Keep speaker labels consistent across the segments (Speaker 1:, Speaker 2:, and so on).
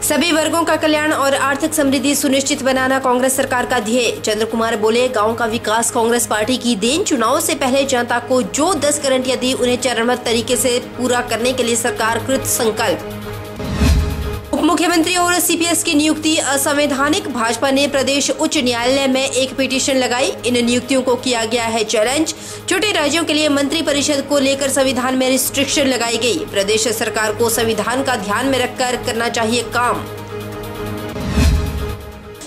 Speaker 1: सभी वर्गों का कल्याण और आर्थिक समृद्धि सुनिश्चित बनाना कांग्रेस सरकार का ध्येय। चंद्र कुमार बोले, गांव का विकास कांग्रेस पार्टी की देन। चुनाव से पहले जनता को जो 10 गारंटियां दी, उन्हें चरणबद्ध तरीके से पूरा करने के लिए सरकार कृत संकल्प। उप मुख्यमंत्री और सीपीएस की नियुक्ति असंवैधानिक। भाजपा ने प्रदेश उच्च न्यायालय में एक पिटीशन लगाई। इन नियुक्तियों को किया गया है चैलेंज। छोटे राज्यों के लिए मंत्री परिषद को लेकर संविधान में रिस्ट्रिक्शन लगाई गई। प्रदेश सरकार को संविधान का ध्यान में रखकर करना चाहिए काम।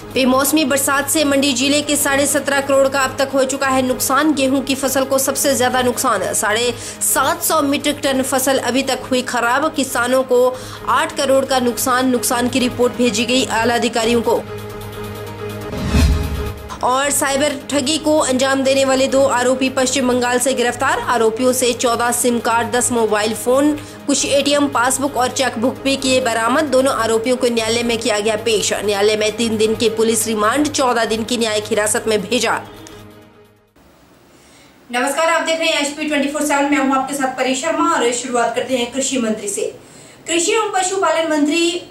Speaker 1: बेमौसमी बरसात से मंडी जिले के 17.5 करोड़ का अब तक हो चुका है नुकसान। गेहूं की फसल को सबसे ज्यादा नुकसान। 750 मीट्रिक टन फसल अभी तक हुई खराब। किसानों को 8 करोड़ का नुकसान की रिपोर्ट भेजी गई आला अधिकारियों को। और साइबर ठगी को अंजाम देने वाले 2 आरोपी पश्चिम बंगाल से गिरफ्तार। आरोपियों से 14 सिम कार्ड, 10 मोबाइल फोन, कुछ एटीएम, पासबुक और चेकबुक भी किए बरामद। दोनों आरोपियों को न्यायालय में किया गया पेश। न्यायालय में 3 दिन के पुलिस रिमांड, 14 दिन की न्यायिक हिरासत में भेजा। नमस्कार, आप देख रहे हैं एचपी 24/7। मैं हूं आपके साथ परी शर्मा और शुरुआत करते हैं कृषि मंत्री से। कृषि एवं पशुपालन मंत्री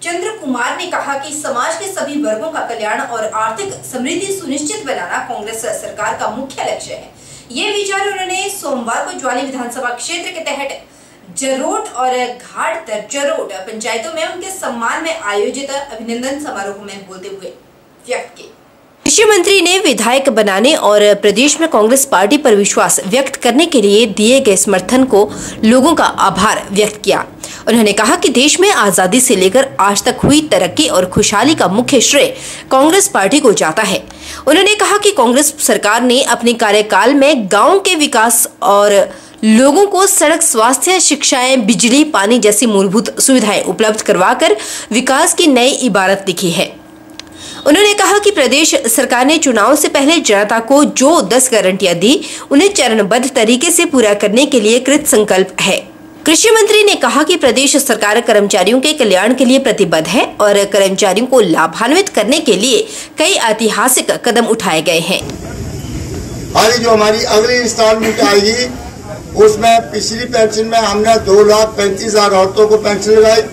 Speaker 1: चंद्र कुमार ने कहा कि समाज के सभी वर्गों का कल्याण और आर्थिक समृद्धि सुनिश्चित बनाना कांग्रेस सरकार का मुख्य लक्ष्य है। ये विचार उन्होंने सोमवार को ज्वाली विधानसभा क्षेत्र के तहत जरोट और घाट जरोट पंचायतों में उनके सम्मान में आयोजित अभिनंदन समारोह में बोलते हुए व्यक्त किए। कृषि मंत्री ने विधायक बनाने और प्रदेश में कांग्रेस पार्टी पर विश्वास व्यक्त करने के लिए दिए गए समर्थन को लोगों का आभार व्यक्त किया। उन्होंने कहा कि देश में आजादी से लेकर आज तक हुई तरक्की और खुशहाली का मुख्य श्रेय कांग्रेस पार्टी को जाता है। उन्होंने कहा कि कांग्रेस सरकार ने अपने कार्यकाल में गांव के विकास और लोगों को सड़क, स्वास्थ्य, शिक्षाएं, बिजली, पानी जैसी मूलभूत सुविधाएं उपलब्ध करवाकर विकास की नई इबारत लिखी है। उन्होंने कहा कि प्रदेश सरकार ने चुनाव से पहले जनता को जो 10 गारंटियां दी, उन्हें चरणबद्ध तरीके से पूरा करने के लिए कृत संकल्प है। कृषि मंत्री ने कहा कि प्रदेश सरकार कर्मचारियों के कल्याण के लिए प्रतिबद्ध है और कर्मचारियों को लाभान्वित करने के लिए कई ऐतिहासिक कदम उठाए गए हैं।
Speaker 2: आज जो हमारी अगली इंस्टॉलमेंट आएगी, उसमें पिछली पेंशन में हमने 2,35,000 औरतों को पेंशन लगाई।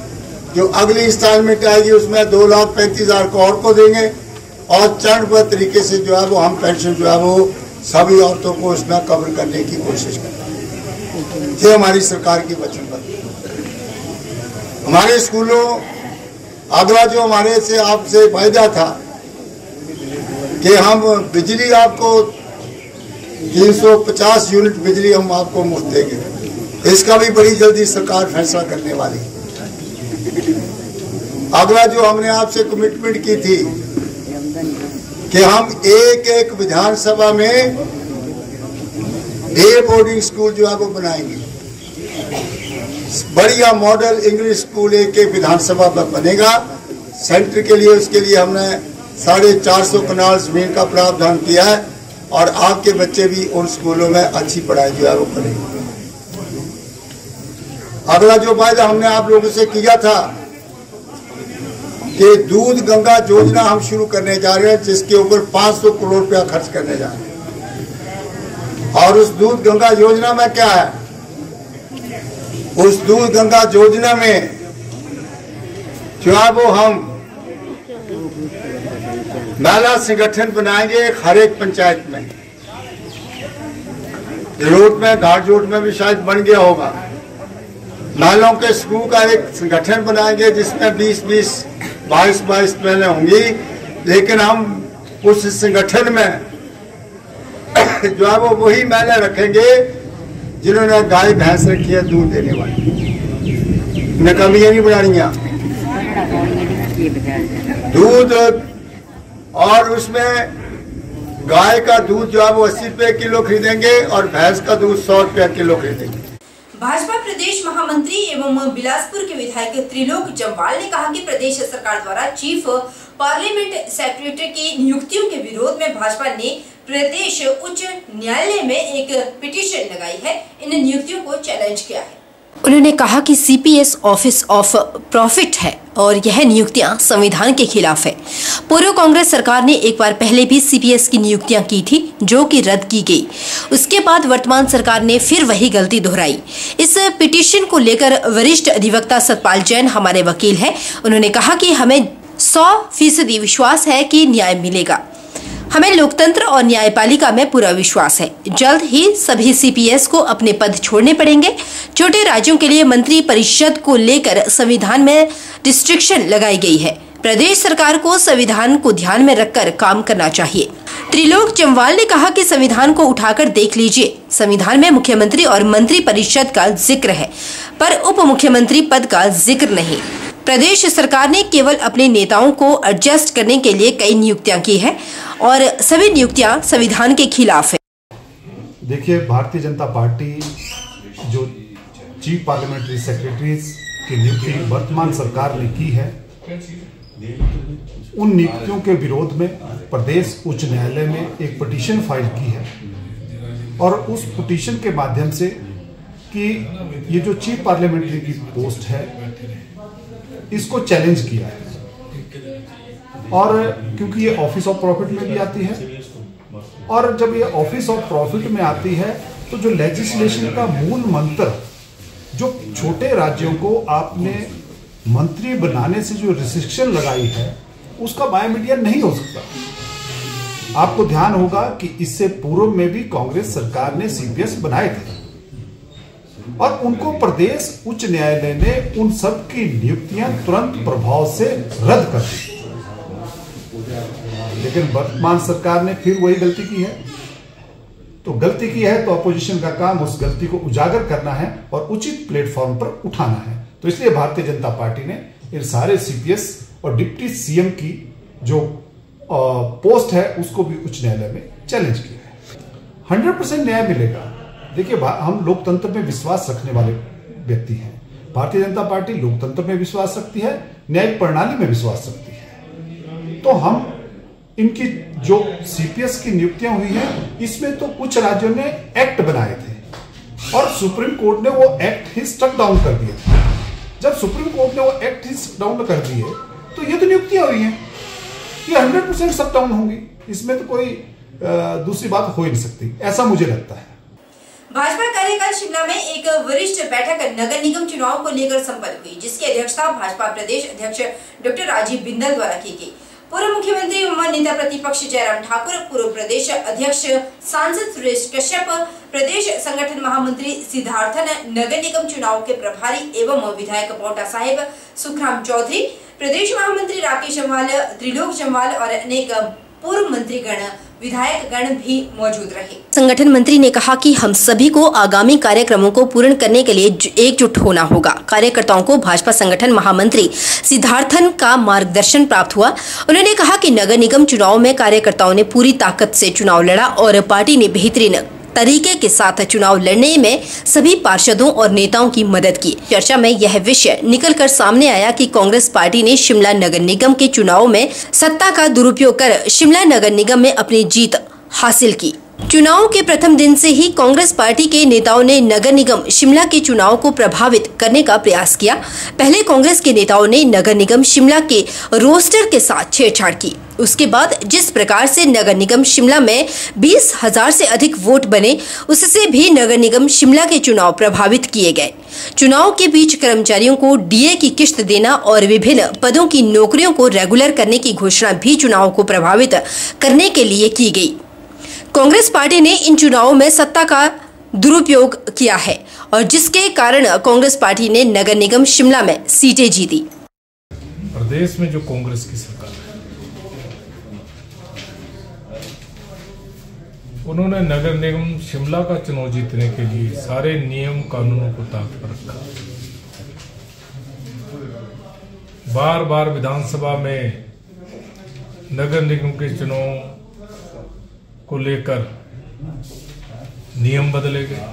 Speaker 2: जो अगली इंस्टॉलमेंट आएगी उसमें 2,35,000 को और को देंगे और चरणबद्ध तरीके से जो है वो हम पेंशन जो है वो सभी औरतों को उसमें कवर करने की कोशिश करेंगे। ये हमारी सरकार की वचनबद्धता। हमारे स्कूलों अगला जो हमारे से आपसे वायदा था कि हम बिजली आपको 350 यूनिट बिजली हम आपको मुफ्त देंगे, इसका भी बड़ी जल्दी सरकार फैसला करने वाली है। अगला जो हमने आपसे कमिटमेंट की थी कि हम एक विधानसभा में डे बोर्डिंग स्कूल जो है वो बनाएंगे। बढ़िया मॉडल इंग्लिश स्कूल एक विधानसभा में बनेगा। सेंटर के लिए उसके लिए हमने 450 कनाल जमीन का प्रावधान किया है और आपके बच्चे भी उन स्कूलों में अच्छी पढ़ाई जो है वो करेंगे। अगला जो वायदा हमने आप लोगों से किया था कि दूध गंगा योजना हम शुरू करने जा रहे हैं, जिसके ऊपर 500 करोड़ रुपया खर्च करने जा रहे हैं। और उस दूध गंगा योजना में क्या है? उस दूध गंगा योजना में जो है वो हम महिला संगठन बनाएंगे हर एक पंचायत में। रोड में, घाट रोड में भी शायद बन गया होगा। महिलाओं के स्कूल का एक संगठन बनाएंगे जिसमें 20-20, 22-22 महिलाएं होंगी। लेकिन हम उस संगठन में जो है वो वही महिला रखेंगे जिन्होंने गाय भैंस रखी है दूध देने वाली। नकमियां नहीं बनानियां। दूध और उसमें गाय का दूध जो है वो 80 रुपए किलो खरीदेंगे और भैंस का दूध 100 रुपया किलो खरीदेंगे।
Speaker 1: भाजपा प्रदेश महामंत्री एवं बिलासपुर के विधायक त्रिलोक जम्वाल ने कहा कि प्रदेश सरकार द्वारा चीफ पार्लियामेंट सेक्रेटरी की नियुक्तियों के विरोध में भाजपा ने प्रदेश उच्च न्यायालय में एक पिटीशन लगाई है। इन नियुक्तियों को चैलेंज किया है। उन्होंने कहा कि सीपीएस ऑफिस ऑफ प्रॉफिट है और यह नियुक्तियां संविधान के खिलाफ है। पूर्व कांग्रेस सरकार ने एक बार पहले भी सीपीएस की नियुक्तियां की थी, जो कि रद्द की गई। उसके बाद वर्तमान सरकार ने फिर वही गलती दोहराई। इस पिटीशन को लेकर वरिष्ठ अधिवक्ता सतपाल जैन हमारे वकील हैं। उन्होंने कहा कि हमें 100% विश्वास है कि न्याय मिलेगा। हमें लोकतंत्र और न्यायपालिका में पूरा विश्वास है। जल्द ही सभी सीपीएस को अपने पद छोड़ने पड़ेंगे। छोटे राज्यों के लिए मंत्री परिषद को लेकर संविधान में रिस्ट्रिक्शन लगाई गई है। प्रदेश सरकार को संविधान को ध्यान में रखकर काम करना चाहिए। त्रिलोक जम्वाल ने कहा कि संविधान को उठाकर देख लीजिए। संविधान में मुख्यमंत्री और मंत्री परिषद का जिक्र है, पर उप मुख्यमंत्री पद का जिक्र नहीं। प्रदेश सरकार ने केवल अपने नेताओं को एडजस्ट करने के लिए कई नियुक्तियां की है और सभी नियुक्तियां संविधान के खिलाफ है।
Speaker 3: देखिए, भारतीय जनता पार्टी जो चीफ पार्लियामेंट्री सेक्रेटरीज की नियुक्ति वर्तमान सरकार ने की है, उन नियुक्तियों के विरोध में प्रदेश उच्च न्यायालय में एक पिटीशन फाइल की है और उस पिटीशन के माध्यम से कि ये जो चीफ पार्लियामेंट्री की पोस्ट है इसको चैलेंज किया है। और क्योंकि ये ऑफिस ऑफ प्रॉफिट में भी आती है और जब ये ऑफिस ऑफ प्रॉफिट में आती है तो जो लेजिस्लेशन का मूल मंत्र, जो छोटे राज्यों को आपने मंत्री बनाने से जो रिस्ट्रिक्शन लगाई है, उसका बायोमीडियन नहीं हो सकता। आपको ध्यान होगा कि इससे पूर्व में भी कांग्रेस सरकार ने सीपीएस बनाए थे और उनको प्रदेश उच्च न्यायालय ने उन सब की नियुक्तियां तुरंत प्रभाव से रद्द कर दी। लेकिन वर्तमान सरकार ने फिर वही गलती की है। तो गलती की है तो अपोजिशन का काम उस गलती को उजागर करना है और उचित प्लेटफॉर्म पर उठाना है। तो इसलिए भारतीय जनता पार्टी ने इन सारे सीपीएस और डिप्टी सीएम की जो पोस्ट है उसको भी उच्च न्यायालय में चैलेंज किया है। 100% न्याय मिलेगा। देखिए, हम लोकतंत्र में विश्वास रखने वाले व्यक्ति हैं। भारतीय जनता पार्टी लोकतंत्र में विश्वास रखती है, न्यायिक प्रणाली में विश्वास रखती है। तो हम इनकी जो सीपीएस की नियुक्तियां हुई है, इसमें तो कुछ राज्यों ने एक्ट बनाए थे और सुप्रीम कोर्ट ने वो एक्ट ही स्टक डाउन कर दिए थे। जब सुप्रीम कोर्ट ने वो एक्ट ही स्टक डाउन कर दिए तो ये तो नियुक्तियां हुई हैं, ये 100% स्टक डाउन होंगी। इसमें तो कोई दूसरी बात हो ही नहीं सकती, ऐसा मुझे लगता है।
Speaker 1: भाजपा कार्यकाल शिमला में एक वरिष्ठ बैठक नगर निगम चुनाव को लेकर संपन्न हुई, जिसकी अध्यक्षता भाजपा प्रदेश अध्यक्ष डॉक्टर राजीव बिंदल द्वारा की गई। पूर्व मुख्यमंत्री एवं नेता प्रतिपक्ष जयराम ठाकुर, पूर्व प्रदेश अध्यक्ष सांसद सुरेश कश्यप, प्रदेश संगठन महामंत्री सिद्धार्थन, नगर निगम चुनाव के प्रभारी एवं विधायक पौटा साहिब सुखराम चौधरी, प्रदेश महामंत्री राकेश जम्वाल, त्रिलोक जम्वाल और अनेक पूर्व मंत्रीगण विधायक गण भी मौजूद रहे। संगठन मंत्री ने कहा कि हम सभी को आगामी कार्यक्रमों को पूर्ण करने के लिए एकजुट होना होगा। कार्यकर्ताओं को भाजपा संगठन महामंत्री सिद्धार्थन का मार्गदर्शन प्राप्त हुआ। उन्होंने कहा कि नगर निगम चुनाव में कार्यकर्ताओं ने पूरी ताकत से चुनाव लड़ा और पार्टी ने बेहतरीन तरीके के साथ चुनाव लड़ने में सभी पार्षदों और नेताओं की मदद की। चर्चा में यह विषय निकलकर सामने आया कि कांग्रेस पार्टी ने शिमला नगर निगम के चुनाव में सत्ता का दुरुपयोग कर शिमला नगर निगम में अपनी जीत हासिल की। चुनाव के प्रथम दिन से ही कांग्रेस पार्टी के नेताओं ने नगर निगम शिमला के चुनाव को प्रभावित करने का प्रयास किया। पहले कांग्रेस के नेताओं ने नगर निगम शिमला के रोस्टर के साथ छेड़छाड़ की। उसके बाद जिस प्रकार से नगर निगम शिमला में 20,000 से अधिक वोट बने, उससे भी नगर निगम शिमला के चुनाव प्रभावित किए गए। चुनाव के बीच कर्मचारियों को डीए की किश्त देना और विभिन्न पदों की नौकरियों को रेगुलर करने की घोषणा भी चुनाव को प्रभावित करने के लिए की गई। कांग्रेस पार्टी ने इन चुनावों में सत्ता का दुरुपयोग किया है और जिसके कारण कांग्रेस पार्टी ने नगर निगम शिमला में सीटें जीती।
Speaker 4: प्रदेश में जो कांग्रेस की सरकार है, उन्होंने नगर निगम शिमला का चुनाव जीतने के लिए सारे नियम कानूनों को ताक पर रखा। बार बार विधानसभा में नगर निगम के चुनाव को लेकर नियम बदले गए।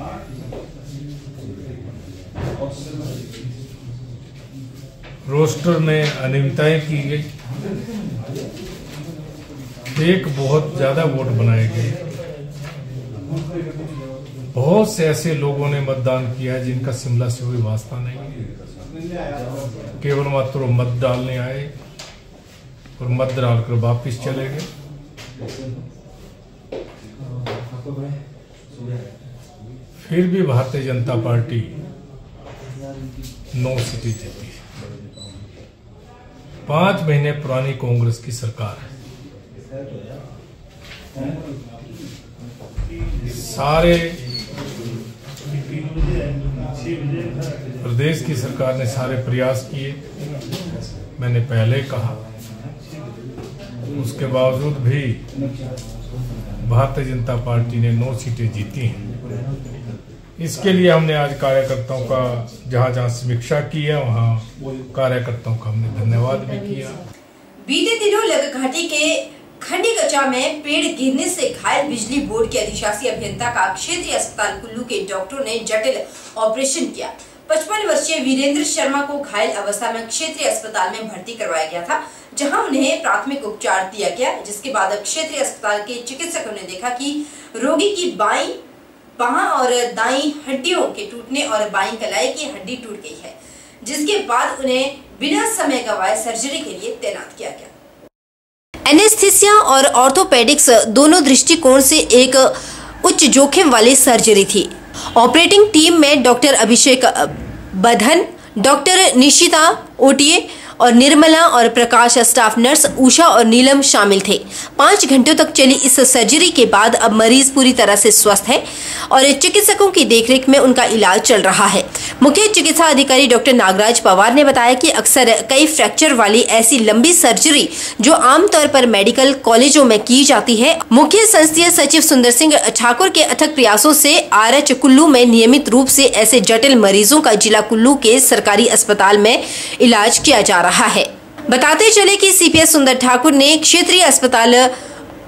Speaker 4: रोस्टर में अनियमितताएं की गई। एक बहुत ज्यादा वोट बनाए गए बहुत से ऐसे लोगों ने मतदान किया है जिनका शिमला से कोई वास्ता नहीं, केवल मात्र मत डालने आए और मत डालकर वापिस चले गए। फिर भी भारतीय जनता पार्टी 9 सीटें जीती है। 5 महीने पुरानी कांग्रेस की सरकार है। सारे प्रदेश की सरकार ने सारे प्रयास किए, मैंने पहले कहा, उसके बावजूद भी भारतीय जनता पार्टी ने 9 सीटें जीती हैं। इसके लिए हमने आज कार्यकर्ताओं का जहां जहां समीक्षा की है वहां कार्यकर्ताओं का हमने धन्यवाद भी किया।
Speaker 1: बीते दिनों लग घाटी के खंडीगचा में पेड़ गिरने से घायल बिजली बोर्ड के अधिशासी अभियंता का क्षेत्रीय अस्पताल कुल्लू के डॉक्टरों ने जटिल ऑपरेशन किया। 55 वर्षीय वीरेंद्र शर्मा को घायल अवस्था में क्षेत्रीय अस्पताल में भर्ती करवाया गया था, जहां उन्हें प्राथमिक उपचार दिया गया, जिसके बाद क्षेत्रीय अस्पताल के चिकित्सकों ने देखा कि रोगी की बाईं बांह और दाईं हड्डियों के टूटने और बाईं कलाई की हड्डी टूट गई है, जिसके बाद उन्हें बिना समय गंवाए सर्जरी के लिए तैनात किया गया। एनेस्थीसिया और ऑर्थोपेडिक्स दोनों दृष्टिकोण से एक उच्च जोखिम वाली सर्जरी थी। ऑपरेटिंग टीम में डॉक्टर अभिषेक बधन, डॉक्टर निशिता ओटीए और निर्मला और प्रकाश, स्टाफ नर्स उषा और नीलम शामिल थे। 5 घंटों तक चली इस सर्जरी के बाद अब मरीज पूरी तरह से स्वस्थ है और चिकित्सकों की देखरेख में उनका इलाज चल रहा है। मुख्य चिकित्सा अधिकारी डॉक्टर नागराज पवार ने बताया कि अक्सर कई फ्रैक्चर वाली ऐसी लंबी सर्जरी जो आमतौर पर मेडिकल कॉलेजों में की जाती है, मुख्य संस्थीय सचिव सुंदर सिंह ठाकुर के अथक प्रयासों से RH कुल्लू में नियमित रूप से ऐसे जटिल मरीजों का जिला कुल्लू के सरकारी अस्पताल में इलाज किया जा रहा है। बताते चले कि CPS सुंदर ठाकुर ने क्षेत्रीय अस्पताल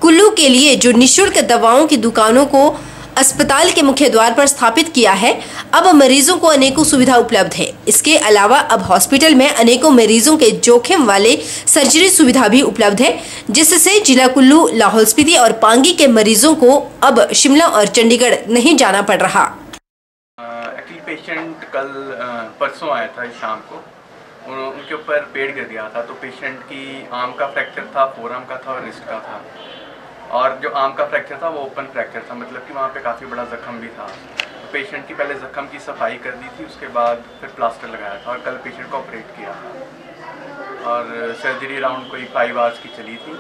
Speaker 1: कुल्लू के लिए जो निःशुल्क दवाओं की दुकानों को अस्पताल के मुख्य द्वार पर स्थापित किया है, अब मरीजों को अनेकों सुविधा उपलब्ध है। इसके अलावा अब हॉस्पिटल में अनेकों मरीजों के जोखिम वाले सर्जरी सुविधा भी उपलब्ध है, जिससे जिला कुल्लू, लाहौल स्पीति और पांगी के मरीजों को अब शिमला और चंडीगढ़ नहीं जाना पड़ रहा।
Speaker 5: एक्चुअली पेशेंट कल परसों आया था शाम को, उनके ऊपर पेड़ गिर गया था। तो पेशेंट की आर्म का फ्रैक्चर था, फोरआर्म का था और रिस्ट का था। और जो आर्म का फ्रैक्चर था वो ओपन फ्रैक्चर था, मतलब कि वहाँ पे काफ़ी बड़ा जख्म भी था। तो पेशेंट की पहले जख्म की सफाई कर दी थी, उसके बाद फिर प्लास्टर लगाया था और कल पेशेंट को ऑपरेट किया था। और सर्जरी अराउंड कोई 5 आवर्स की चली थी,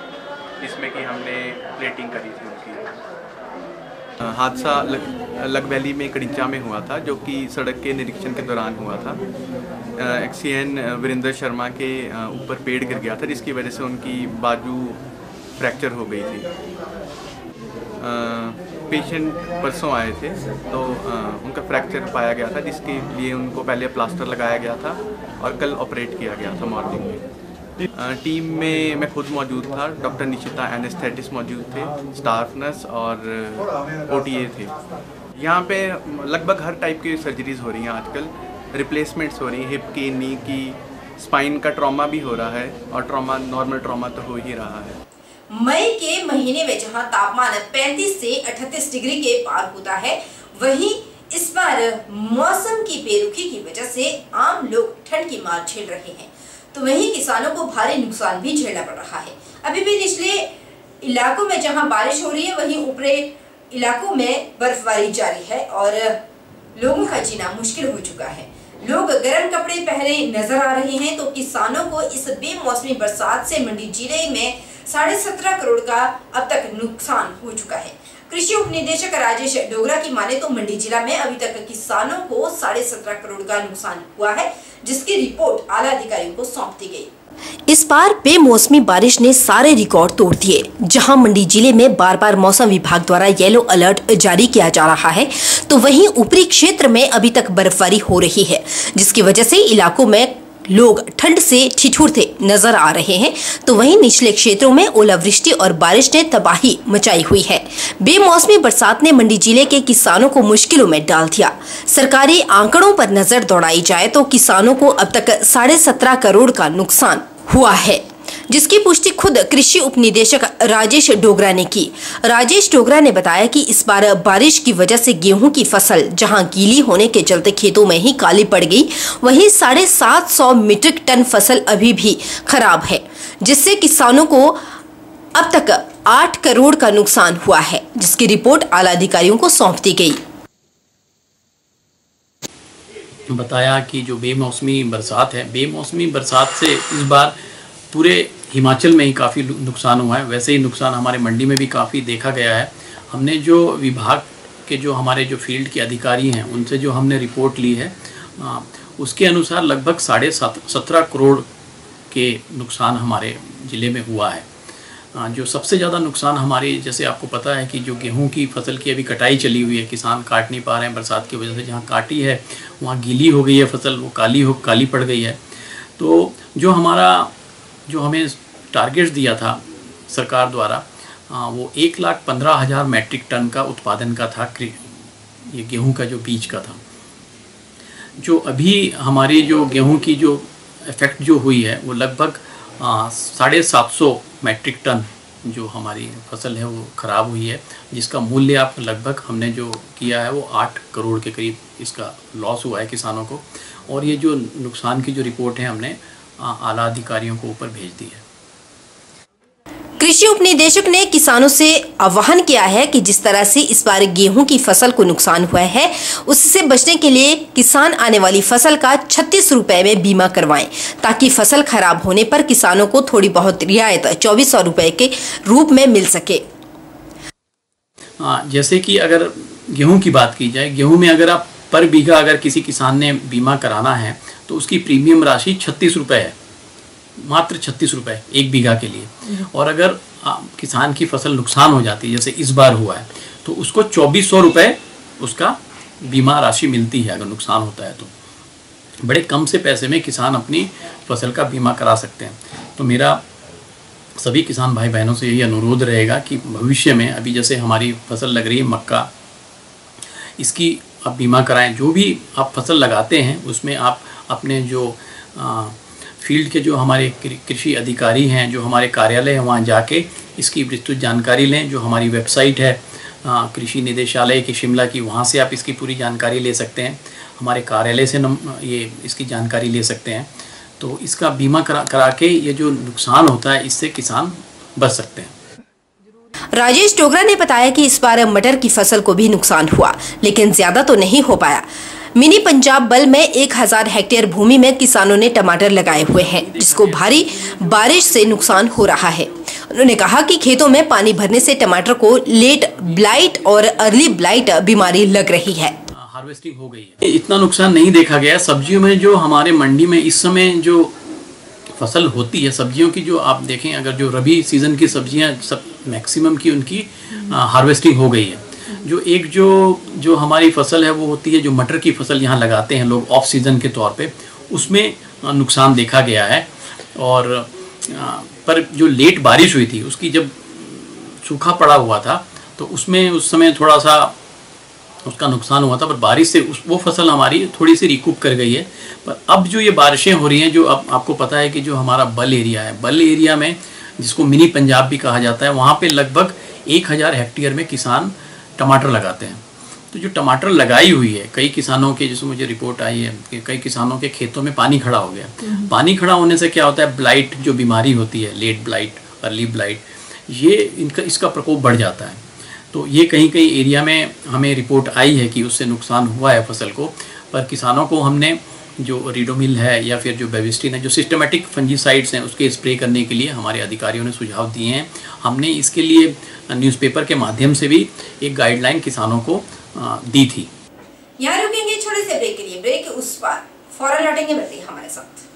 Speaker 5: जिसमें कि हमने प्लेटिंग करी थी उनकी। हादसा लग वैली में कड़िंचा में हुआ था, जो कि सड़क के निरीक्षण के दौरान हुआ था। XCN वीरेंद्र शर्मा के ऊपर पेड़ गिर गया था, जिसकी वजह से उनकी बाजू फ्रैक्चर हो गई थी। पेशेंट परसों आए थे, तो उनका फ्रैक्चर पाया गया था, जिसके लिए उनको पहले प्लास्टर लगाया गया था और कल ऑपरेट किया गया था मॉर्निंग में। टीम में मैं खुद मौजूद था, डॉक्टर निशिता एनेस्थेटिस्ट मौजूद थे, स्टाफ नर्स और OTA थे। यहाँ पे लगभग हर टाइप की सर्जरीज हो रही हैं आजकल, रिप्लेसमेंट्स हो रही हैं, हिप की, नी की, स्पाइन का ट्रॉमा भी हो रहा है और ट्रॉमा, नॉर्मल ट्रॉमा तो हो ही रहा है।
Speaker 1: मई के महीने में जहां तापमान 35 से 38 डिग्री के पार होता है, वहीं इस बार मौसम की बेरुखी की वजह से आम लोग ठंड की मार झेल रहे हैं, तो वहीं किसानों को भारी नुकसान भी झेलना पड़ रहा है। अभी भी निचले इलाकों में जहां बारिश हो रही है, वहीं ऊपरी इलाकों में बर्फबारी जारी है और लोगों का जीना मुश्किल हो चुका है। लोग गर्म कपड़े पहने नजर आ रहे हैं, तो किसानों को इस बेमौसमी बरसात से मंडी जिले में 17.5 करोड़ का अब तक नुकसान हो चुका है। कृषि उप निदेशक राजेश डोगरा की माने तो मंडी जिला में अभी तक किसानों को 17.5 करोड़ का नुकसान हुआ है, जिसकी रिपोर्ट आला अधिकारियों को सौंप दी गई। इस बार बेमौसमी बारिश ने सारे रिकॉर्ड तोड़ दिए। जहां मंडी जिले में बार बार मौसम विभाग द्वारा येलो अलर्ट जारी किया जा रहा है, तो वहीं ऊपरी क्षेत्र में अभी तक बर्फबारी हो रही है, जिसकी वजह से इलाकों में लोग ठंड से ठिठुरते नजर आ रहे हैं, तो वहीं निचले क्षेत्रों में ओलावृष्टि और बारिश ने तबाही मचाई हुई है। बेमौसमी बरसात ने मंडी जिले के किसानों को मुश्किलों में डाल दिया। सरकारी आंकड़ों पर नजर दौड़ाई जाए तो किसानों को अब तक 17.5 करोड़ का नुकसान हुआ है। जिसकी पुष्टि खुद कृषि उपनिदेशक राजेश डोगरा ने की। राजेश डोगरा ने बताया कि इस बार बारिश की वजह से गेहूं की फसल जहां गीली होने के चलते खेतों में ही काली पड़ गई, वहीं 750 मीट्रिक टन फसल अभी भी खराब है, जिससे किसानों को अब तक 8 करोड़ का नुकसान हुआ है, जिसकी रिपोर्ट आला अधिकारियों को सौंप दी गई।
Speaker 6: बताया कि जो बेमौसमी बरसात है, बेमौसमी बरसात से इस बार पूरे हिमाचल में ही काफ़ी नुकसान हुआ है। वैसे ही नुकसान हमारे मंडी में भी काफ़ी देखा गया है। हमने जो विभाग के जो हमारे जो फील्ड के अधिकारी हैं उनसे जो हमने रिपोर्ट ली है, उसके अनुसार लगभग 17.5 करोड़ के नुकसान हमारे ज़िले में हुआ है। जो सबसे ज़्यादा नुकसान हमारे, जैसे आपको पता है कि जो गेहूं की फसल की अभी कटाई चली हुई है, किसान काट नहीं पा रहे हैं बरसात की वजह से। जहां काटी है वहां गीली हो गई है फसल, वो काली पड़ गई है। तो जो हमें टारगेट दिया था सरकार द्वारा, वो 1,15,000 मैट्रिक टन का उत्पादन का था, ये गेहूँ का जो बीज का था। जो अभी हमारी जो गेहूँ की जो इफ़ेक्ट जो हुई है वो लगभग 750 मैट्रिक टन जो हमारी फसल है वो ख़राब हुई है, जिसका मूल्य आप लगभग हमने जो किया है वो 8 करोड़ के करीब इसका लॉस हुआ है किसानों को। और ये जो नुकसान की जो रिपोर्ट है हमने आला अधिकारियों को ऊपर भेज दी है।
Speaker 1: कृषि उपनिदेशक ने किसानों से आह्वान किया है कि जिस तरह से इस बार गेहूं की फसल को नुकसान हुआ है, उससे बचने के लिए किसान आने वाली फसल का 36 रुपए में बीमा करवाएं, ताकि फसल खराब होने पर किसानों को थोड़ी बहुत रियायत 2400 रुपए के रूप में मिल सके।
Speaker 6: जैसे कि अगर गेहूं की बात की जाए, गेहूं में अगर आप पर बीघा अगर किसी किसान ने बीमा कराना है तो उसकी प्रीमियम राशि 36 रुपये है, मात्र 36 रुपये 1 बीघा के लिए। और अगर किसान की फसल नुकसान हो जाती है, जैसे इस बार हुआ है, तो उसको 2400 रुपये उसका बीमा राशि मिलती है अगर नुकसान होता है तो। बड़े कम से पैसे में किसान अपनी फसल का बीमा करा सकते हैं। तो मेरा सभी किसान भाई बहनों से यही अनुरोध रहेगा कि भविष्य में अभी जैसे हमारी फसल लग रही है मक्का, इसकी आप बीमा कराएं। जो भी आप फसल लगाते हैं उसमें आप अपने जो फील्ड के जो हमारे कृषि अधिकारी हैं, जो हमारे कार्यालय हैं, वहाँ जाके इसकी विस्तृत जानकारी लें। जो हमारी वेबसाइट है कृषि निदेशालय की शिमला की, वहाँ से आप इसकी पूरी जानकारी ले सकते हैं। हमारे कार्यालय से ये इसकी जानकारी ले सकते हैं। तो इसका बीमा करा के ये जो नुकसान होता है इससे किसान बच सकते हैं।
Speaker 1: राजेश डोगरा ने बताया कि इस बार मटर की फसल को भी नुकसान हुआ, लेकिन ज्यादा तो नहीं हो पाया। मिनी पंजाब बल में 1000 हेक्टेयर भूमि में किसानों ने टमाटर लगाए हुए हैं, जिसको भारी बारिश से नुकसान हो रहा है। उन्होंने कहा कि खेतों में पानी भरने से टमाटर को लेट ब्लाइट और अर्ली ब्लाइट बीमारी लग रही है।
Speaker 6: हार्वेस्टिंग हो गई है, इतना नुकसान नहीं देखा गया। सब्जियों में जो हमारे मंडी में इस समय जो फसल होती है सब्जियों की, जो आप देखें अगर जो रबी सीजन की सब्जियां सब मैक्सिमम की उनकी हार्वेस्टिंग हो गई है। जो हमारी फसल है वो होती है, जो मटर की फसल यहाँ लगाते हैं लोग ऑफ सीजन के तौर पे, उसमें नुकसान देखा गया है। और पर जो लेट बारिश हुई थी उसकी जब सूखा पड़ा हुआ था तो उसमें उस समय थोड़ा सा उसका नुकसान हुआ था, पर बारिश से वो फसल हमारी थोड़ी सी रिकूप कर गई है। पर अब जो ये बारिशें हो रही हैं, जो अब आपको पता है कि जो हमारा बल एरिया है, बल एरिया में जिसको मिनी पंजाब भी कहा जाता है, वहाँ पे लगभग 1000 हेक्टेयर में किसान टमाटर लगाते हैं। तो जो टमाटर लगाई हुई है, कई किसानों के, जैसे मुझे रिपोर्ट आई है कि कई किसानों के खेतों में पानी खड़ा हो गया। पानी खड़ा होने से क्या होता है, ब्लाइट जो बीमारी होती है, लेट ब्लाइट, अर्ली ब्लाइट, ये इसका प्रकोप बढ़ जाता है। तो ये कहीं एरिया में हमें रिपोर्ट आई है कि उससे नुकसान हुआ है फसल को। पर किसानों को हमने जो रीडोमिल है या फिर जो बेविस्टिन है, जो सिस्टमेटिक फंजीसाइड्स हैं, उसके स्प्रे करने के लिए हमारे अधिकारियों ने सुझाव दिए हैं। हमने इसके लिए न्यूज़पेपर के माध्यम से भी एक गाइडलाइन किसानों को दी थी।
Speaker 1: यहाँ रुकेंगे छोटे से ब्रेक के लिए। ब्रेक उस पार फौरन लौटेंगे, बने हमारे साथ।